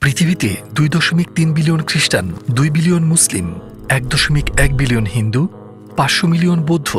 পৃথিবীতে 2.3 বিলিয়ন খ্রিস্টান, 2 বিলিয়ন মুসলিম, 1.1 billion Hindu, 500 million বৌদ্ধ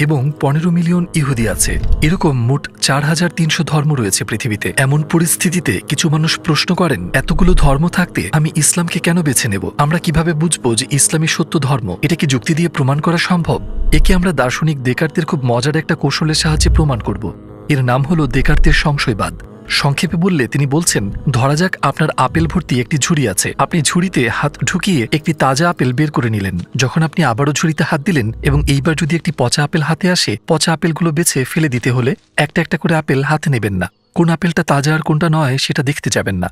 এবং 15 মিলিয়ন ইহুদি আছে। এরকম মোট 4300 ধর্ম রয়েছে পৃথিবীতে। এমন পরিস্থিতিতে কিছু মানুষ প্রশ্ন করেন, এতগুলো ধর্ম থাকতে আমি ইসলামকে কেন বেছে নেব? আমরা কিভাবে বুঝবো যে ইসলামই সত্য ধর্ম? এটা কি যুক্তি দিয়ে প্রমাণ করা সম্ভব? একে আমরা দার্শনিক দেকার্তের খুব মজার একটা কৌশলের সাহায্যে প্রমাণ করব। এর নাম হলো দেকার্তের সংশয়বাদ। সংক্ষেপে বললে তিনি বলছেন, ধরা যাক আপনার আপেল ভর্তি একটি ঝুড়ি আছে। আপনি ঝুড়িতে হাত ঢুকিয়ে একটি তাজা আপেল বের করে নিলেন। যখন আপনি আবারও ঝুড়িতে হাত দিলেন এবং এইবার যদি একটি পচা আপেল হাতে আসে, পচা আপেলগুলো বেছে ফেলে দিতে হলে একটা একটা করে আপেল হাতে নেবেন না। কোন আপেলটা তাজা আর কোনটা নয় সেটা দেখতে যাবেন না,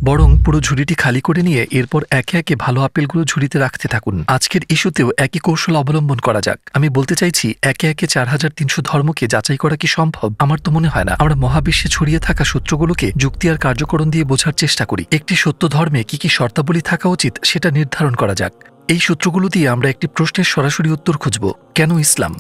বরং পুরো ঝুড়িটি খালি করে নিয়ে এরপর একে একে ভালো আপেলগুলো ঝুড়িতে রাখতে থাকুন। আজকের ইস্যুতেও একই কৌশল অবলম্বন করা যাক। আমি বলতে চাইছি, একে একে 4300 ধর্মকে যাচাই করা কি সম্ভব? আমার তো মনে হয় না। আমরা মহাবিশ্বে ছড়িয়ে থাকা সূত্রগুলোকে যুক্তি আর কার্যকরণ দিয়ে বোঝার চেষ্টা করি। একটি সত্য ধর্মে কি কি শর্তাবলী থাকা উচিত সেটা নির্ধারণ করা যাক। এই সূত্রগুলো দিয়ে আমরা একটি প্রশ্নের সরাসরি উত্তর খুঁজব, কেন ইসলাম?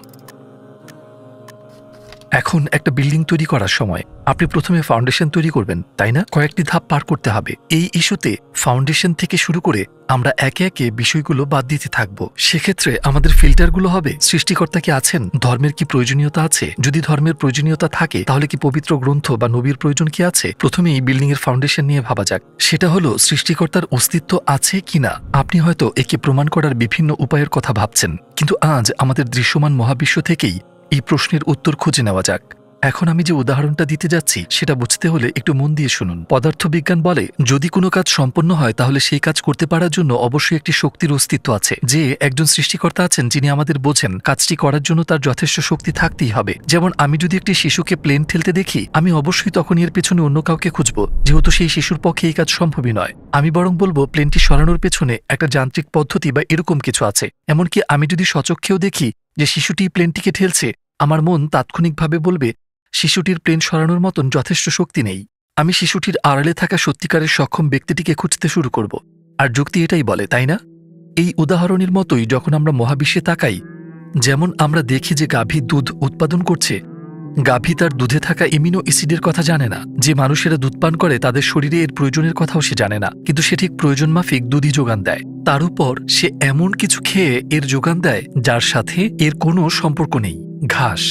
এখন একটা বিল্ডিং তৈরি করার সময় আপনি প্রথমে ফাউন্ডেশন তৈরি করবেন, তাই না? কয়েকটি ধাপ পার করতে হবে। এই ইস্যুতে ফাউন্ডেশন থেকে শুরু করে আমরা একে একে বিষয়গুলো বাদ দিতে থাকব। সেক্ষেত্রে আমাদের ফিল্টারগুলো হবে, সৃষ্টিকর্তা কি আছেন? ধর্মের কি প্রয়োজনীয়তা আছে? যদি ধর্মের প্রয়োজনীয়তা থাকে তাহলে কি পবিত্র গ্রন্থ বা নবীর প্রয়োজন কি আছে? প্রথমে এই বিল্ডিং এর ফাউন্ডেশন নিয়ে ভাবা যাক। সেটা হলো সৃষ্টিকর্তার অস্তিত্ব আছে কিনা। আপনি হয়তো একে প্রমাণ করার বিভিন্ন উপায়ের কথা ভাবছেন, কিন্তু আজ আমাদের দৃশ্যমান মহাবিশ্ব থেকেই এই প্রশ্নের উত্তর খুঁজে নেওয়া যাক। এখন আমি যে উদাহরণটা দিতে যাচ্ছি সেটা বুঝতে হলে একটু মন দিয়ে শুনুন। পদার্থবিজ্ঞান বলে, যদি কোনো কাজ সম্পন্ন হয় তাহলে সেই কাজ করতে পারার জন্য অবশ্যই একটি শক্তির অস্তিত্ব আছে, যে একজন সৃষ্টিকর্তা আছেন যিনি আমাদের বোঝেন। কাজটি করার জন্য তার যথেষ্ট শক্তি থাকতেই হবে। যেমন আমি যদি একটি শিশুকে প্লেন ঠেলতে দেখি, আমি অবশ্যই তখন এর পেছনে অন্য কাউকে খুঁজব, যেহেতু সেই শিশুর পক্ষে এই কাজ সম্ভবই নয়। আমি বরং বলবো প্লেনটি সরানোর পেছনে একটা যান্ত্রিক পদ্ধতি বা এরকম কিছু আছে। এমনকি আমি যদি স্বচক্ষেও দেখি যে শিশুটি প্লেনটিকে ঠেলছে, আমার মন তাৎক্ষণিকভাবে বলবে শিশুটির প্লেন সরানোর মতন যথেষ্ট শক্তি নেই। আমি শিশুটির আড়ালে থাকা সত্যিকারের সক্ষম ব্যক্তিটিকে খুঁজতে শুরু করব। আর যুক্তি এটাই বলে, তাই না? এই উদাহরণের মতোই যখন আমরা মহাবিশ্বে তাকাই, যেমন আমরা দেখি যে গাভী দুধ উৎপাদন করছে, গাভী তার দুধে থাকা এমিনো অ্যাসিডের কথা জানে না। যে মানুষেরা দুধ পান করে তাদের শরীরে এর প্রয়োজনের কথাও সে জানে না, কিন্তু সে ঠিক প্রয়োজন মাফিক দুধই যোগান দেয়। তার উপর সে এমন কিছু খেয়ে এর যোগান দেয় যার সাথে এর কোনো সম্পর্ক নেই, ঘাস।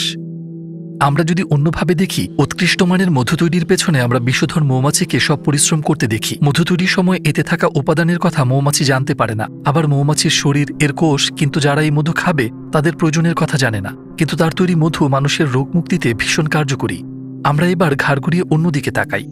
আমরা যদি অন্যভাবে দেখি, উৎকৃষ্ট মানের মধু তৈরির পেছনে আমরা বিষধর মৌমাছিকে সব পরিশ্রম করতে দেখি। মধু তৈরির সময় এতে থাকা উপাদানের কথা মৌমাছি জানতে পারে না। আবার মৌমাছির শরীর, এর কোষ, কিন্তু যারা এই মধু খাবে তাদের প্রয়োজনের কথা জানে না, কিন্তু তার তৈরি মধু মানুষের রোগ মুক্তিতে ভীষণ কার্যকরী। আমরা এবার ঘাড় ঘুরিয়ে অন্যদিকে তাকাই।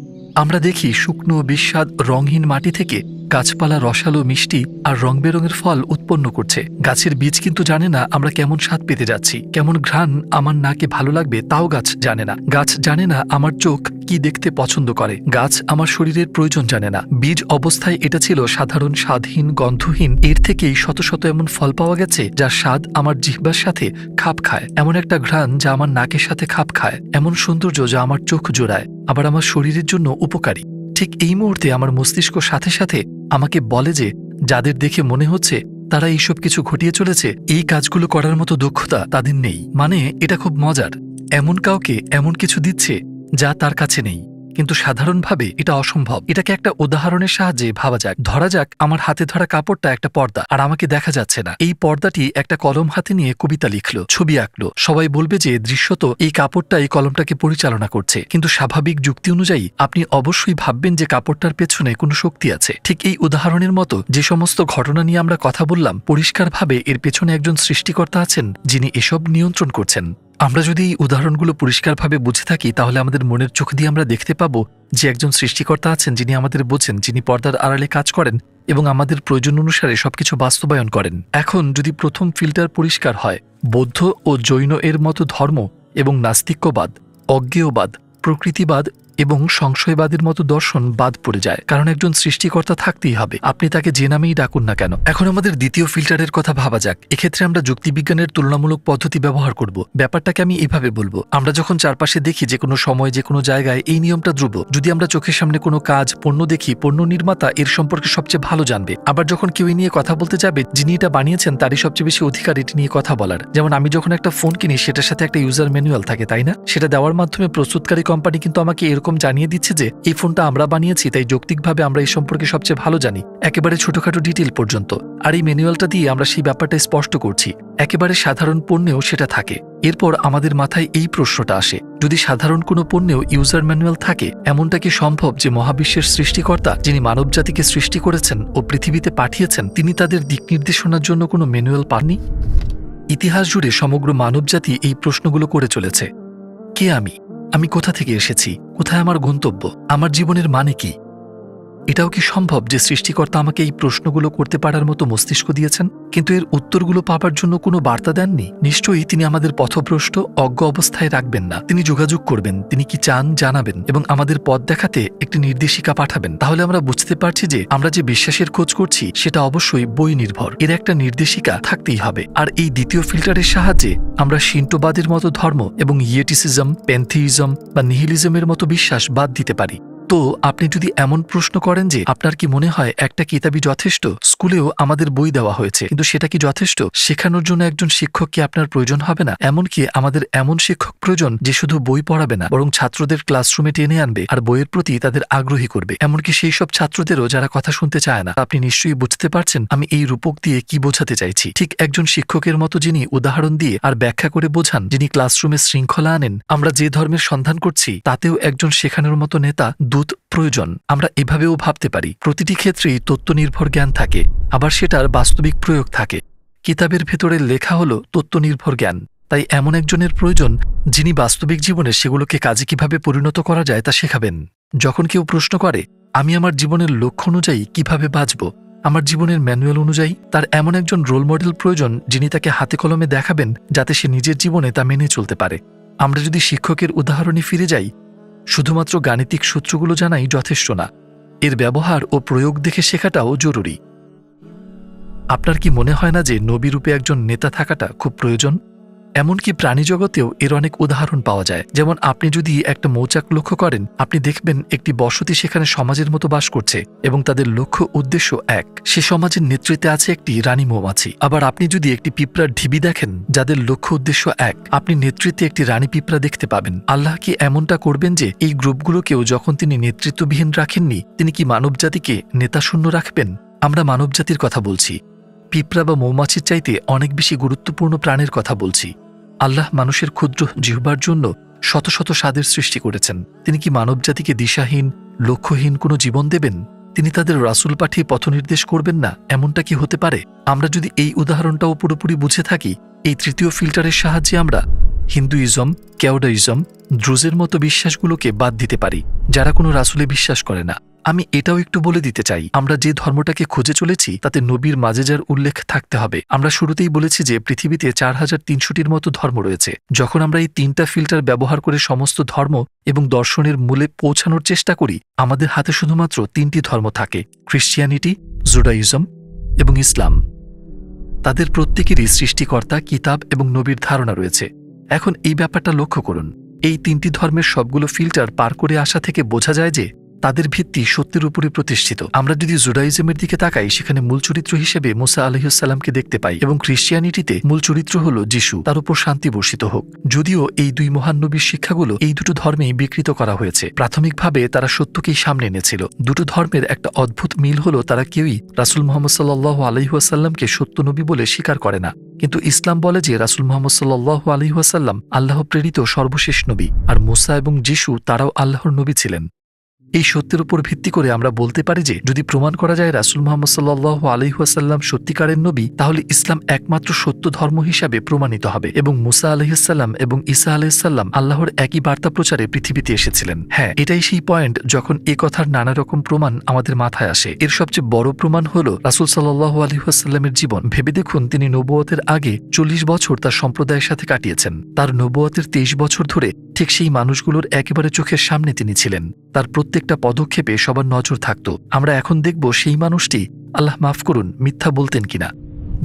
আমরা দেখি শুকনো, বিস্বাদ, রঙহীন মাটি থেকে গাছপালা রসালো, মিষ্টি আর রং বেরঙের ফল উৎপন্ন করছে। গাছের বীজ কিন্তু জানে না আমরা কেমন স্বাদ পেতে যাচ্ছি, কেমন ঘ্রাণ আমার নাকে ভালো লাগবে তাও গাছ জানে না। গাছ জানে না আমার চোখ কি দেখতে পছন্দ করে। গাছ আমার শরীরের প্রয়োজন জানে না। বীজ অবস্থায় এটা ছিল সাধারণ, স্বাদহীন, গন্ধহীন। এর থেকেই শত শত এমন ফল পাওয়া গেছে যার স্বাদ আমার জিহ্বার সাথে খাপ খায়, এমন একটা ঘ্রাণ যা আমার নাকের সাথে খাপ খায়, এমন সৌন্দর্য যা আমার চোখ জোড়ায়, আবার আমার শরীরের জন্য উপকারী। ঠিক এই মুহূর্তে আমার মস্তিষ্ক সাথে সাথে আমাকে বলে যে যাদের দেখে মনে হচ্ছে তারা এইসব কিছু ঘটিয়ে চলেছে, এই কাজগুলো করার মতো দক্ষতা তাদের নেই। মানে এটা খুব মজার, এমন কাউকে এমন কিছু দিচ্ছে যা তার কাছে নেই, কিন্তু সাধারণভাবে এটা অসম্ভব। এটাকে একটা উদাহরণের সাহায্যে ভাবা যাক। ধরা যাক আমার হাতে ধরা কাপড়টা একটা পর্দা, আর আমাকে দেখা যাচ্ছে না। এই পর্দাটি একটা কলম হাতে নিয়ে কবিতা লিখলো, ছবি আঁকলো। সবাই বলবে যে দৃশ্যত এই কাপড়টা এই কলমটাকে পরিচালনা করছে, কিন্তু স্বাভাবিক যুক্তি অনুযায়ী আপনি অবশ্যই ভাববেন যে কাপড়টার পেছনে কোনো শক্তি আছে। ঠিক এই উদাহরণের মতো যে সমস্ত ঘটনা নিয়ে আমরা কথা বললাম, পরিষ্কারভাবে এর পেছনে একজন সৃষ্টিকর্তা আছেন যিনি এসব নিয়ন্ত্রণ করছেন। আমরা যদি এই উদাহরণগুলো পরিষ্কারভাবে বুঝে থাকি, তাহলে আমাদের মনের চোখ দিয়ে আমরা দেখতে পাবো যে একজন সৃষ্টিকর্তা আছেন যিনি আমাদের বোঝেন, যিনি পর্দার আড়ালে কাজ করেন এবং আমাদের প্রয়োজন অনুসারে সবকিছু বাস্তবায়ন করেন। এখন যদি প্রথম ফিল্টার পরিষ্কার হয়, বৌদ্ধ ও জৈন এর মতো ধর্ম এবং নাস্তিক্যবাদ, অজ্ঞেয়বাদ, প্রকৃতিবাদ এবং সংশয়বাদের মতো দর্শন বাদ পড়ে যায়, কারণ একজন সৃষ্টিকর্তা থাকতেই হবে, আপনি তাকে যে নামেই ডাকুন না কেন। এখন আমাদের দ্বিতীয় ফিল্টারের কথা ভাবা যাক। এক্ষেত্রে আমরা যুক্তিবিজ্ঞানের তুলনামূলক পদ্ধতি ব্যবহার করব। ব্যাপারটাকে আমি এভাবে বলবো, আমরা যখন চারপাশে দেখি যে কোনো সময় যে কোনো জায়গায় এই নিয়মটা ধ্রুব। যদি আমরা চোখের সামনে কোনো কাজ, পণ্য দেখি, পণ্য নির্মাতা এর সম্পর্কে সবচেয়ে ভালো জানবে। আবার যখন কেউ নিয়ে কথা বলতে যাবে, যিনি এটা বানিয়েছেন তারই সবচেয়ে বেশি অধিকার এটি নিয়ে কথা বলার। যেমন আমি যখন একটা ফোন কিনি সেটার সাথে একটা ইউজার ম্যানুয়াল থাকে, তাই না? সেটা দেওয়ার মাধ্যমে প্রস্তুতকারী কোম্পানি কিন্তু আমাকে এরকম এরকম জানিয়ে দিচ্ছে যে এই ফোনটা আমরা বানিয়েছি, তাই যৌক্তিকভাবে আমরা এই সম্পর্কে সবচেয়ে ভালো জানি, একেবারে ছোটখাটো ডিটেল পর্যন্ত। আর এই ম্যানুয়ালটা দিয়ে আমরা সেই ব্যাপারটা স্পষ্ট করছি। একেবারে সাধারণ পণ্যেও সেটা থাকে। এরপর আমাদের মাথায় এই প্রশ্নটা আসে, যদি সাধারণ কোনো পণ্যেও ইউজার ম্যানুয়াল থাকে, এমনটা কি সম্ভব যে মহাবিশ্বের সৃষ্টিকর্তা, যিনি মানবজাতিকে সৃষ্টি করেছেন ও পৃথিবীতে পাঠিয়েছেন, তিনি তাদের দিক নির্দেশনার জন্য কোনো ম্যানুয়াল পাননি? ইতিহাস জুড়ে সমগ্র মানবজাতি এই প্রশ্নগুলো করে চলেছে। কে আমি কোথা থেকে এসেছি, কোথায় আমার গন্তব্য, আমার জীবনের মানে কি? এটাও কি সম্ভব যে সৃষ্টিকর্তা আমাকে এই প্রশ্নগুলো করতে পারার মতো মস্তিষ্ক দিয়েছেন, কিন্তু এর উত্তরগুলো পাবার জন্য কোনো বার্তা দেননি? নিশ্চয়ই তিনি আমাদের পথভ্রষ্ট অজ্ঞ অবস্থায় রাখবেন না। তিনি যোগাযোগ করবেন, তিনি কি চান জানাবেন এবং আমাদের পথ দেখাতে একটি নির্দেশিকা পাঠাবেন। তাহলে আমরা বুঝতে পারছি যে আমরা যে বিশ্বাসের খোঁজ করছি সেটা অবশ্যই বই নির্ভর। এর একটা নির্দেশিকা থাকতেই হবে। আর এই দ্বিতীয় ফিল্টারের সাহায্যে আমরা শিন্টোবাদের মতো ধর্ম এবং ইয়েটিসিজম, প্যান্থিইজম বা নিহিলিজমের মতো বিশ্বাস বাদ দিতে পারি। তো আপনি যদি এমন প্রশ্ন করেন যে আপনার কি মনে হয় একটা কিতাবই যথেষ্ট, স্কুলেও আমাদের বই দেওয়া হয়েছে, কিন্তু সেটা কি যথেষ্ট? শেখানোর জন্য একজন শিক্ষক কি আপনার প্রয়োজন হবে না? এমনকি আমাদের এমন শিক্ষক প্রয়োজন যে শুধু বই পড়াবে না, বরং ছাত্রদের ক্লাসরুমে টেনে আনবে আর বইয়ের প্রতি তাদের আগ্রহী করবে, এমনকি সেই সব ছাত্রদেরও যারা কথা শুনতে চায় না। আপনি নিশ্চয়ই বুঝতে পারছেন আমি এই রূপক দিয়ে কি বোঝাতে চাইছি। ঠিক একজন শিক্ষকের মতো যিনি উদাহরণ দিয়ে আর ব্যাখ্যা করে বোঝান, যিনি ক্লাসরুমে শৃঙ্খলা আনেন, আমরা যে ধর্মের সন্ধান করছি তাতেও একজন শেখানোর মতো নেতা, দূত প্রয়োজন। আমরা এভাবেও ভাবতে পারি। প্রতিটি ক্ষেত্রেই তত্ত্ব নির্ভর জ্ঞান থাকে, আবার সেটার বাস্তবিক প্রয়োগ থাকে। কিতাবের ভেতরে লেখা হলো তত্ত্ব নির্ভর জ্ঞান। তাই এমন একজনের প্রয়োজন যিনি বাস্তবিক জীবনে সেগুলোকে কাজে কিভাবে পরিণত করা যায় তা শেখাবেন। যখন কেউ প্রশ্ন করে আমি আমার জীবনের লক্ষ্য অনুযায়ী কিভাবে বাঁচব, আমার জীবনের ম্যানুয়াল অনুযায়ী, তার এমন একজন রোল মডেল প্রয়োজন যিনি তাকে হাতে কলমে দেখাবেন, যাতে সে নিজের জীবনে তা মেনে চলতে পারে। আমরা যদি শিক্ষকের উদাহরণে ফিরে যাই, শুধুমাত্র গাণিতিক সূত্রগুলো জানাই যথেষ্ট না, এর ব্যবহার ও প্রয়োগ দেখে শেখাটাও জরুরি। আপনার কি মনে হয় না যে নবীরূপে একজন নেতা থাকাটা খুব প্রয়োজন? এমনকি প্রাণীজগতেও এর অনেক উদাহরণ পাওয়া যায়। যেমন আপনি যদি একটা মৌচাক লক্ষ্য করেন, আপনি দেখবেন একটি বসতি সেখানে সমাজের মতো বাস করছে এবং তাদের লক্ষ্য উদ্দেশ্য এক। সে সমাজের নেতৃত্বে আছে একটি রানী মৌমাছি। আবার আপনি যদি একটি পিঁপড়ার ঢিবি দেখেন যাদের লক্ষ্য উদ্দেশ্য এক, আপনি নেতৃত্বে একটি রানী পিঁপড়া দেখতে পাবেন। আল্লাহ কি এমনটা করবেন যে এই গ্রুপগুলোকেও যখন তিনি নেতৃত্ববিহীন রাখেননি, তিনি কি মানবজাতিকে নেতাশূন্য রাখবেন? আমরা মানবজাতির কথা বলছি, পিঁপড়া বা মৌমাছির চাইতে অনেক বেশি গুরুত্বপূর্ণ প্রাণের কথা বলছি। আল্লাহ মানুষের ক্ষুদ্র জিহ্বার জন্য শত শত স্বাদের সৃষ্টি করেছেন। তিনি কি মানবজাতিকে দিশাহীন, লক্ষ্যহীন কোনো জীবন দেবেন? তিনি তাদের রাসূল পাঠিয়ে পথনির্দেশ করবেন না? এমনটা কি হতে পারে? আমরা যদি এই উদাহরণটাও পুরোপুরি বুঝে থাকি, এই তৃতীয় ফিল্টারের সাহায্যে আমরা হিন্দুইজম, কেওডাইজম, দ্রুজের মতো বিশ্বাসগুলোকে বাদ দিতে পারি, যারা কোনো রাসূলে বিশ্বাস করে না। আমি এটাও একটু বলে দিতে চাই, আমরা যে ধর্মটাকে খুঁজে চলেছি তাতে নবীর মাজেজার উল্লেখ থাকতে হবে। আমরা শুরুতেই বলেছি যে পৃথিবীতে 4300টির মতো ধর্ম রয়েছে। যখন আমরা এই তিনটা ফিল্টার ব্যবহার করে সমস্ত ধর্ম এবং দর্শনের মূলে পৌঁছানোর চেষ্টা করি, আমাদের হাতে শুধুমাত্র 3টি ধর্ম থাকে, খ্রিস্টিয়ানিটি, জুডাইজম এবং ইসলাম। তাদের প্রত্যেকেরই সৃষ্টিকর্তা, কিতাব এবং নবীর ধারণা রয়েছে। এখন এই ব্যাপারটা লক্ষ্য করুন, এই 3টি ধর্মের সবগুলো ফিল্টার পার করে আসা থেকে বোঝা যায় যে তাদের ভিত্তি সত্যের উপরে প্রতিষ্ঠিত। আমরা যদি জুডাইজমের দিকে তাকাই, সেখানে মূল চরিত্র হিসেবে মুসা আলাইহিসসালামকে দেখতে পাই এবং খ্রিস্টিয়ানিটিতে মূল চরিত্র হল যিশু, তার উপর শান্তি বর্ষিত হোক। যদিও এই দুই মহান নবীর শিক্ষাগুলো এই দুটো ধর্মেই বিকৃত করা হয়েছে। প্রাথমিকভাবে তারা সত্যকেই সামনে এনেছিল। দুটো ধর্মের একটা অদ্ভুত মিল হলো তারা কেউই রাসূল মুহাম্মদ সাল্লাল্লাহু আলাইহি ওয়াসাল্লামকে সত্য নবী বলে স্বীকার করে না। কিন্তু ইসলাম বলে যে রাসূল মুহাম্মদ সাল্লাল্লাহু আলাইহি ওয়াসাল্লাম আল্লাহ প্রেরিত সর্বশেষ নবী, আর মুসা এবং যিশু তারাও আল্লাহর নবী ছিলেন। এই সত্যের উপর ভিত্তি করে আমরা বলতে পারি যে যদি প্রমাণ করা যায় রাসূল মুহাম্মদ সাল্লাল্লাহু আলাইহি ওয়াসাল্লাম সত্যিকারের নবী, তাহলে ইসলাম একমাত্র সত্য ধর্ম হিসাবে প্রমাণিত হবে এবং মুসা আলাইহিস সালাম এবং ঈসা আলাইহিস সালাম আল্লাহর একই বার্তা প্রচারে পৃথিবীতে এসেছিলেন। হ্যাঁ, এটাই সেই পয়েন্ট যখন এ কথার নানা রকম প্রমাণ আমাদের মাথায় আসে। এর সবচেয়ে বড় প্রমাণ হলো রাসূল সাল্লাল্লাহু আলাইহি ওয়াসাল্লামের জীবন। ভেবে দেখুন, তিনি নবুয়তের আগে 40 বছর তার সম্প্রদায়ের সাথে কাটিয়েছেন। তার নবুয়তের 23 বছর ধরে ঠিক সেই মানুষগুলোর একেবারে চোখের সামনে তিনি ছিলেন। তার প্রত্যেকটা পদক্ষেপে সবার নজর থাকত। আমরা এখন দেখব সেই মানুষটি, আল্লাহ মাফ করুন, মিথ্যা বলতেন কিনা।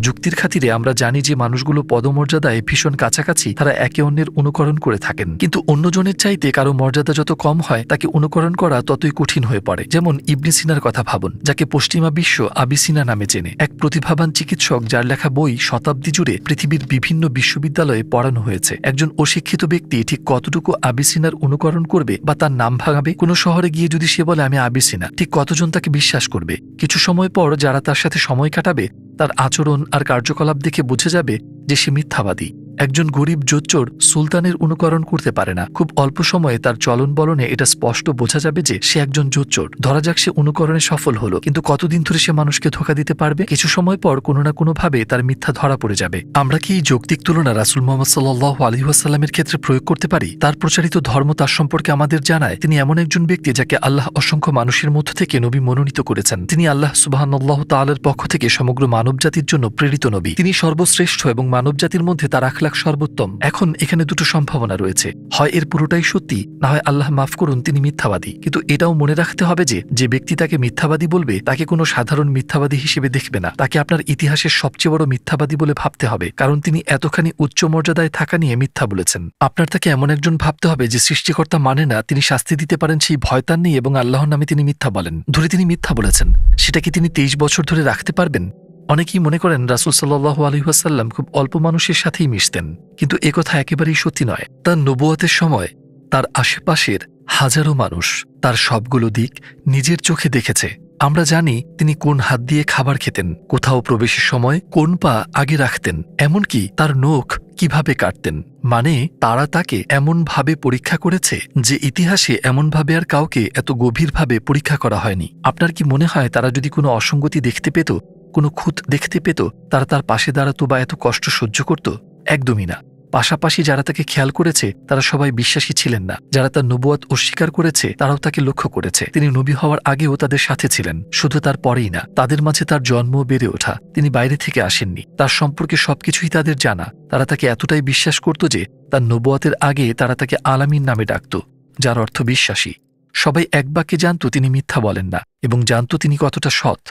যুক্তির খাতিরে আমরা জানি যে মানুষগুলো পদমর্যাদায় ভীষণ কাছাকাছি, তারা একে অন্যের অনুকরণ করে থাকেন, কিন্তু অন্যজনের চাইতে কারো মর্যাদা যত কম হয় তাকে অনুকরণ করা ততই কঠিন হয়ে পড়ে। যেমন ইবনে সিনার কথা ভাবুন, যাকে পশ্চিমা বিশ্ব আবিসিনা নামে চেনে, এক প্রতিভাবান চিকিৎসক যার লেখা বই শতাব্দী জুড়ে পৃথিবীর বিভিন্ন বিশ্ববিদ্যালয়ে পড়ানো হয়েছে। একজন অশিক্ষিত ব্যক্তি ঠিক কতটুকু আবিসিনার অনুকরণ করবে বা তার নাম ভাঙাবে? কোনো শহরে গিয়ে যদি সে বলে আমি আবিসিনা, ঠিক কতজন তাকে বিশ্বাস করবে? কিছু সময় পর যারা তার সাথে সময় কাটাবে তার আচরণ আর কার্যকলাপ দেখে বুঝে যাবে যে সে মিথ্যাবাদী। একজন গরিব জোচ্চোর সুলতানের অনুকরণ করতে পারে না। খুব অল্প সময়ে তার চলন বলনে এটা স্পষ্ট বোঝা যাবে যে সে একজন জোচ্চোর। ধরা যাক সে অনুকরণে সফল হলো, কিন্তু কতদিন ধরে সে মানুষকে ধোঁকা দিতে পারবে? কিছু সময় পর কোনো না কোনোভাবে তার মিথ্যা ধরা পড়ে যাবে। আমরা কি এই যৌক্তিক তুলনা রাসূল মুহাম্মদ সাল্লাল্লাহু আলাইহি ওয়াসাল্লামের ক্ষেত্রে প্রয়োগ করতে পারি? তার প্রচারিত ধর্ম তার সম্পর্কে আমাদের জানায় তিনি এমন একজন ব্যক্তি যাকে আল্লাহ অসংখ্য মানুষের মধ্য থেকে নবী মনোনীত করেছেন। তিনি আল্লাহ সুবহানাল্লাহু তাআলার পক্ষ থেকে সমগ্র মানবজাতির জন্য প্রেরিত নবী। তিনি সর্বশ্রেষ্ঠ এবং মানবজাতির মধ্যে তার আখলাক সর্বোত্তম। এখন এখানে দুটো সম্ভাবনা রয়েছে, হয় এর পুরোটাই সত্যি, না হয় আল্লাহ মাফ করুন তিনি মিথ্যাবাদী। কিন্তু এটাও মনে রাখতে হবে যে যে ব্যক্তি তাকে মিথ্যাবাদী বলবে তাকে কোনো সাধারণ মিথ্যাবাদী হিসেবে দেখবে না, তাকে আপনার ইতিহাসের সবচেয়ে বড় মিথ্যাবাদী বলে ভাবতে হবে, কারণ তিনি এতখানি উচ্চ মর্যাদায় থাকা নিয়ে মিথ্যা বলেছেন। আপনার তাকে এমন একজন ভাবতে হবে যে সৃষ্টিকর্তা মানে না, তিনি শাস্তি দিতে পারেন সেই ভয় তার নেই এবং আল্লাহর নামে তিনি মিথ্যা বলেন। ধরে তিনি মিথ্যা বলেছেন, সেটা কি তিনি 23 বছর ধরে রাখতে পারবেন? অনেকেই মনে করেন রাসূল সাল্লাল্লাহু আলাইহি ওয়াসাল্লাম খুব অল্প মানুষের সাথেই মিশতেন, কিন্তু একথা একেবারেই সত্যি নয়। তার নবুয়তের সময় তার আশেপাশের হাজারো মানুষ তার সবগুলো দিক নিজের চোখে দেখেছে। আমরা জানি তিনি কোন হাত দিয়ে খাবার খেতেন, কোথাও প্রবেশের সময় কোন পা আগে রাখতেন, এমনকি তার নখ কিভাবে কাটতেন। মানে তারা তাকে এমনভাবে পরীক্ষা করেছে যে ইতিহাসে এমনভাবে আর কাউকে এত গভীরভাবে পরীক্ষা করা হয়নি। আপনার কি মনে হয় তারা যদি কোনো অসঙ্গতি দেখতে পেত, কোনো খুঁত দেখতে পেত, তারা তার পাশে দাঁড়াতো বা এত কষ্ট সহ্য করত? একদমই না। পাশাপাশি যারা তাকে খেয়াল করেছে তারা সবাই বিশ্বাসী ছিলেন না। যারা তার নবুয়ত অস্বীকার করেছে তারাও তাকে লক্ষ্য করেছে। তিনি নবী হওয়ার আগেও তাদের সাথে ছিলেন, শুধু তার পরেই না, তাদের মাঝে তার জন্ম বেড়ে ওঠা। তিনি বাইরে থেকে আসেননি, তার সম্পর্কে সবকিছুই তাদের জানা। তারা তাকে এতটাই বিশ্বাস করত যে তার নবুয়তের আগে তারা তাকে আলামিন নামে ডাকত, যার অর্থ বিশ্বাসী। সবাই এক বাক্যে জানত তিনি মিথ্যা বলেন না এবং জানত তিনি কতটা সৎ।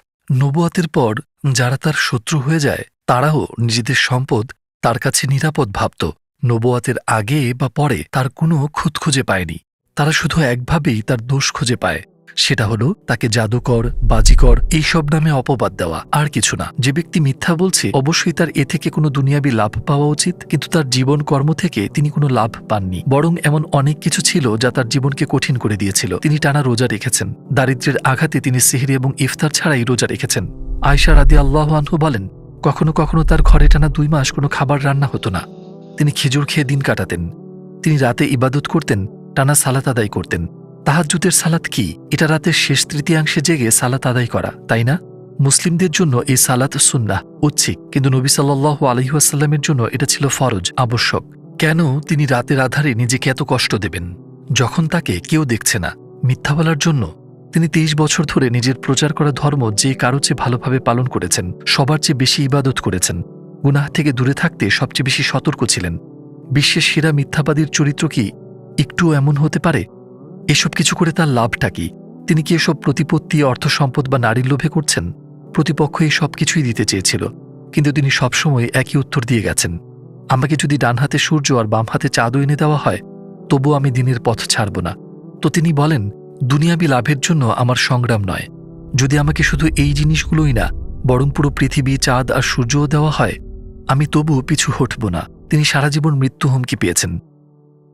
নবুয়তের পর যারা তার শত্রু হয়ে যায় তারাও নিজেদের সম্পদ তার কাছে নিরাপদ ভাবত। নবুয়তের আগে বা পরে তার কোনো খুঁত খুঁজে পায়নি। তারা শুধু একভাবেই তার দোষ খুঁজে পায়, সেটা হলো তাকে জাদুকর, বাজিকর এইসব নামে অপবাদ দেওয়া, আর কিছু না। যে ব্যক্তি মিথ্যা বলছে অবশ্যই তার এ থেকে কোনো দুনিয়াবি লাভ পাওয়া উচিত, কিন্তু তার জীবন কর্ম থেকে তিনি কোনো লাভ পাননি। বরং এমন অনেক কিছু ছিল যা তার জীবনকে কঠিন করে দিয়েছিল। তিনি টানা রোজা রেখেছেন, দারিদ্র্যের আঘাতে তিনি সিহরি এবং ইফতার ছাড়াই রোজা রেখেছেন। আয়েশা রাদিয়াল্লাহু আনহু বলেন, কখনো কখনো তার ঘরে টানা 2 মাস কোনো খাবার রান্না হতো না। তিনি খেজুর খেয়ে দিন কাটাতেন। তিনি রাতে ইবাদত করতেন, টানা সালাত আদায় করতেন। তাহাজ্জুদের সালাত কি? এটা রাতের শেষ তৃতীয়াংশে জেগে সালাত আদায় করা, তাই না? মুসলিমদের জন্য এই সালাত সুন্নাহ, ঐচ্ছিক, কিন্তু নবী সাল্লাল্লাহু আলাইহি ওয়াসাল্লামের জন্য এটা ছিল ফরজ, আবশ্যক। কেন তিনি রাতের আধারে নিজেকে এত কষ্ট দেবেন যখন তাকে কেউ দেখছে না? মিথ্যা বলার জন্য। তিনি 23 বছর ধরে নিজের প্রচার করা ধর্ম যে কারো চেয়ে ভালোভাবে পালন করেছেন, সবার চেয়ে বেশি ইবাদত করেছেন, গুনাহ থেকে দূরে থাকতে সবচেয়ে বেশি সতর্ক ছিলেন। বিশ্বের সেরা মিথ্যাবাদীর চরিত্র কি একটুও এমন হতে পারে? এসব কিছু করে তার লাভটা কি? তিনি কি এসব প্রতিপত্তি, অর্থ সম্পদ বা নারীর লোভে করছেন? প্রতিপক্ষ এই সব কিছুই দিতে চেয়েছিল, কিন্তু তিনি সবসময় একই উত্তর দিয়ে গেছেন, আমাকে যদি ডান হাতে সূর্য আর বাম হাতে চাঁদও এনে দেওয়া হয় তবু আমি দিনের পথ ছাড়ব না। তো তিনি বলেন, দুনিয়াবি লাভের জন্য আমার সংগ্রাম নয়। যদি আমাকে শুধু এই জিনিসগুলোই না বরং পুরো পৃথিবী, চাঁদ আর সূর্যও দেওয়া হয় আমি তবু পিছু হটব না। তিনি সারা জীবন মৃত্যু হুমকি পেয়েছেন।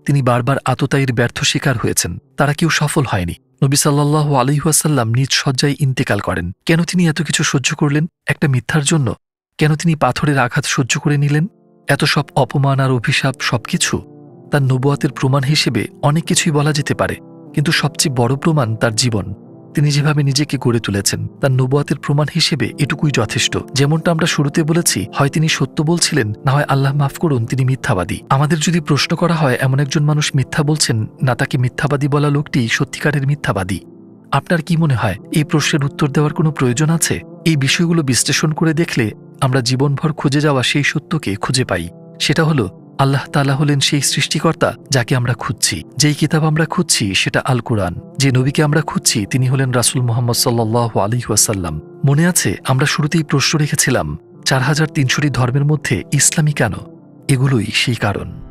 তিনি বারবার আততায়ীর ব্যর্থ শিকার হয়েছেন, তারা কেউ সফল হয়নি। নবী সাল্লাল্লাহু আলাইহি ওয়াসাল্লাম নিজ শয্যায় ইন্তেকাল করেন। কেন তিনি এত কিছু সহ্য করলেন? একটা মিথ্যার জন্য? কেন তিনি পাথরের আঘাত সহ্য করে নিলেন? এত সব অপমান আর অভিশাপ, সবকিছু তার নবুয়তের প্রমাণ হিসেবে অনেক কিছুই বলা যেতে পারে, কিন্তু সবচেয়ে বড় প্রমাণ তার জীবন। তিনি যেভাবে নিজেকে গড়ে তুলেছেন তার নবুয়তের প্রমাণ হিসেবে এটুকুই যথেষ্ট। যেমনটা আমরা শুরুতে বলেছি, হয় তিনি সত্য বলছিলেন, না হয় আল্লাহ মাফ করুন তিনি মিথ্যাবাদী। আমাদের যদি প্রশ্ন করা হয় এমন একজন মানুষ মিথ্যা বলছেন না তাকে মিথ্যাবাদী বলা লোকটি সত্যিকারের মিথ্যাবাদী, আপনার কি মনে হয় এই প্রশ্নের উত্তর দেওয়ার কোনো প্রয়োজন আছে? এই বিষয়গুলো বিশ্লেষণ করে দেখলে আমরা জীবনভর খুঁজে যাওয়া সেই সত্যকে খুঁজে পাই। সেটা হলো আল্লাহ তাআলা হলেন সেই সৃষ্টিকর্তা যাকে আমরা খুঁজছি। যেই কিতাব আমরা খুঁজছি সেটা আল কুরআন। যে নবীকে আমরা খুঁজছি তিনি হলেন রাসূল মুহাম্মদ সাল্লাল্লাহু আলাইহি ওয়াসাল্লাম। মনে আছে আমরা শুরুতেই প্রশ্ন রেখেছিলাম 4300টি ধর্মের মধ্যে ইসলামী কেন? এগুলোই সেই কারণ।